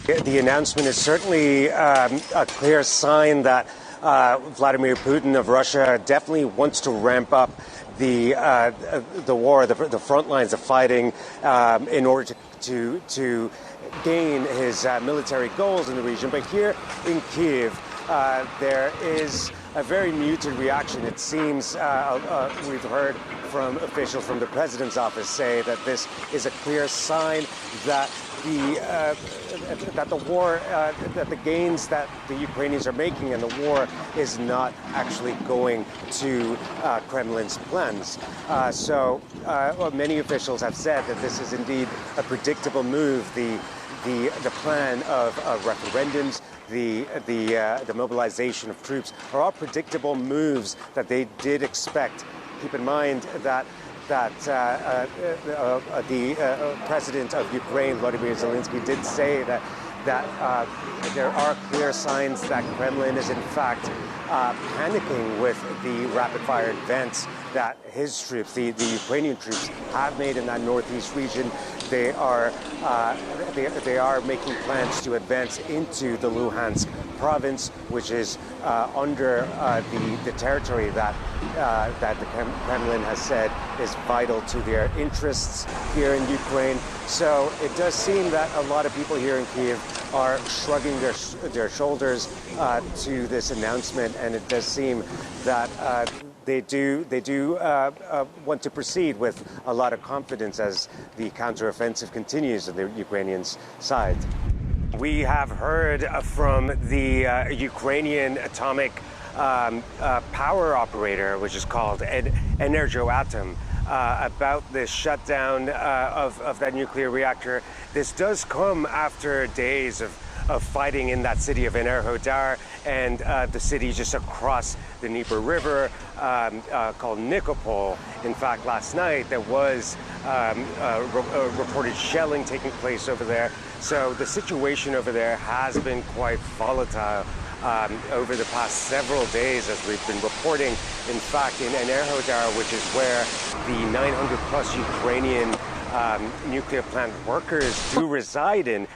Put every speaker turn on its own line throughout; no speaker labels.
The announcement is certainly a clear sign that Vladimir Putin of Russia definitely wants to ramp up the war, the front lines of fighting, in order to gain his military goals in the region. But here in Kyiv, there is a very muted reaction. It seems we've heard from officials from the president's office say that this is a clear sign that the war, that the gains that the Ukrainians are making in the war is not actually going to Kremlin's plans. So many officials have said that this is indeed a predictable move. The plan of referendums, the mobilization of troops are all predictable moves that they did expect. Keep in mind that the president of Ukraine, Volodymyr Zelensky, did say that there are clear signs that Kremlin is in fact panicking with the rapid-fire advance that his troops, the Ukrainian troops, have made in that northeast region. They are making plans to advance into the Luhansk province, which is under the territory that the Kremlin has said is vital to their interests here in Ukraine. So it does seem that a lot of people here in Kyiv are shrugging their shoulders to this announcement, and it does seem that they do want to proceed with a lot of confidence as the counteroffensive continues on the Ukrainian side. We have heard from the Ukrainian atomic power operator, which is called Energoatom, about the shutdown of that nuclear reactor. This does come after days of fighting in that city of Enerhodar and the city just across the Dnieper River called Nikopol. In fact, last night there was reported shelling taking place over there. So the situation over there has been quite volatile over the past several days, as we've been reporting. In fact, in Enerhodar, which is where the 900+ Ukrainian nuclear plant workers do reside in,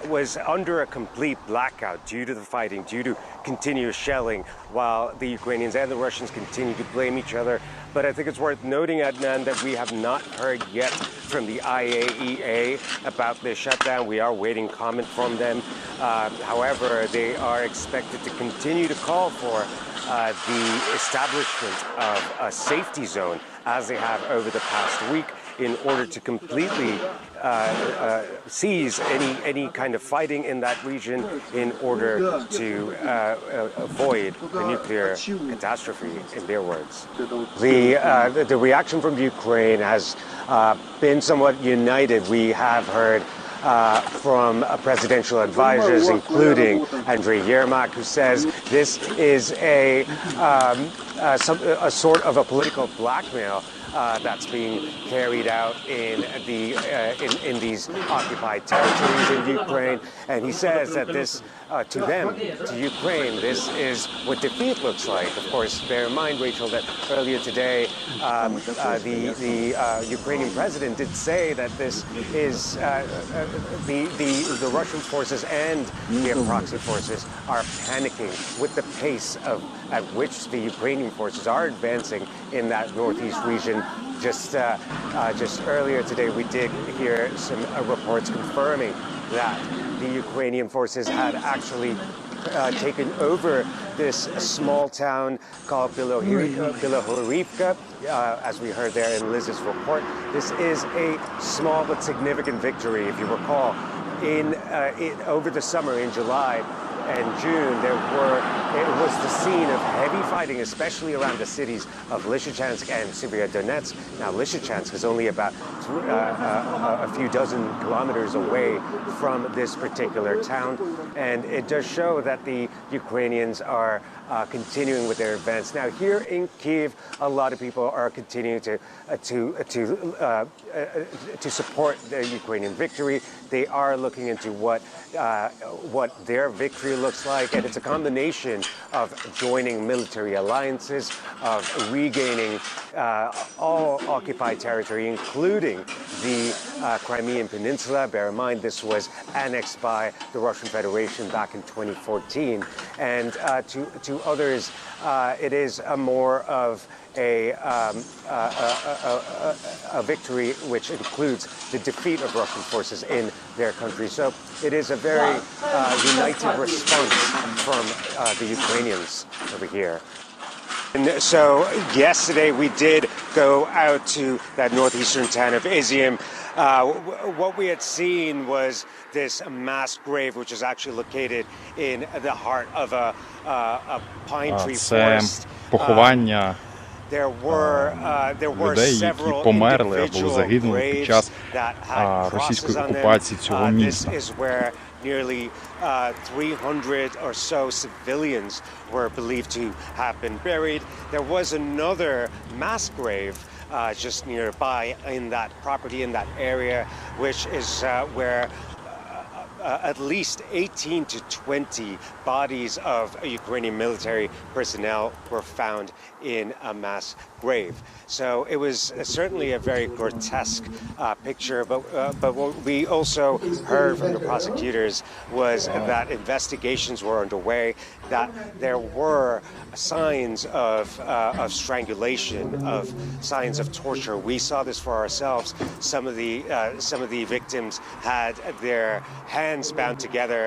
was under a complete blackout due to the fighting, due to continuous shelling, while the Ukrainians and the Russians continue to blame each other. But I think it's worth noting, Adnan, that we have not heard yet from the IAEA about this shutdown. We are waiting comment from them. However, they are expected to continue to call for the establishment of a safety zone, as they have over the past week, in order to completely seize any kind of fighting in that region in order to avoid the nuclear catastrophe, in their words. The reaction from Ukraine has been somewhat united. We have heard from presidential advisors, including Andrei Yermak, who says this is a sort of a political blackmail that's being carried out in these occupied territories in Ukraine, and he says that this, to them, to Ukraine, this is what defeat looks like. Of course, bear in mind, Rachel, that earlier today the Ukrainian president did say that this is the Russian forces and their proxy forces are panicking with the pace at which the Ukrainian forces are advancing in that northeast region. Just earlier today, we did hear some reports confirming that the Ukrainian forces had actually taken over this small town called Bilohorivka, as we heard there in Liz's report. This is a small but significant victory. If you recall, over the summer in July and June, it was the scene of heavy fighting, especially around the cities of Lysychansk and Severodonetsk. Now, Lysychansk is only about a few dozen kilometers away from this particular town, and it does show that the Ukrainians are continuing with their advance. Now, here in Kyiv, a lot of people are continuing to support the Ukrainian victory. They are looking into what their victory looks like, and it's a combination of joining military alliances, of regaining all occupied territory, including including the Crimean Peninsula. Bear in mind, this was annexed by the Russian Federation back in 2014. And to others, it is more of a victory which includes the defeat of Russian forces in their country. So it is a very united response from the Ukrainians over here. And so yesterday we did go out to that northeastern town of Izium. What we had seen was this mass grave, which is actually located in the heart of a pine tree forest.
Поховання
There were
людей, які
several
померли або
individual
загинули під
graves
час
that had
російської
crosses on them.
окупації цього
This
міста.
is where nearly 300 or so civilians were believed to have been buried. There was another mass grave just nearby in that property, in that area, which is where at least 18 to 20 bodies of Ukrainian military personnel were found in a mass grave. So it was certainly a very grotesque picture, but what we also heard from the prosecutors was that investigations were underway, that there were signs of strangulation, of signs of torture. We saw this for ourselves. Some of the victims had their hands bound together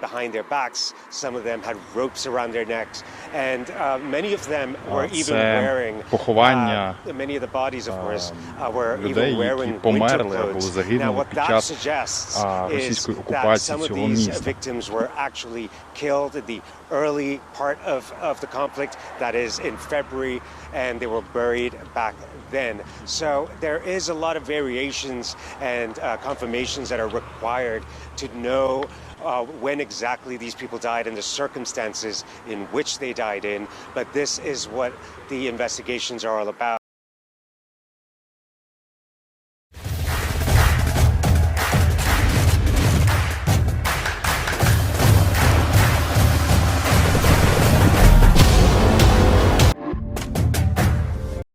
behind their backs. Some of them had ropes around their necks, and many of them were even wearing. Many of the bodies, of course, were even wearing winter clothes. Now, what that suggests is that some of these victims were actually killed in the early part of the conflict, that is in February, and they were buried back then. So there is a lot of variations and confirmations that are required to know when exactly these people died and the circumstances in which they died in. But this is what the investigations are all about.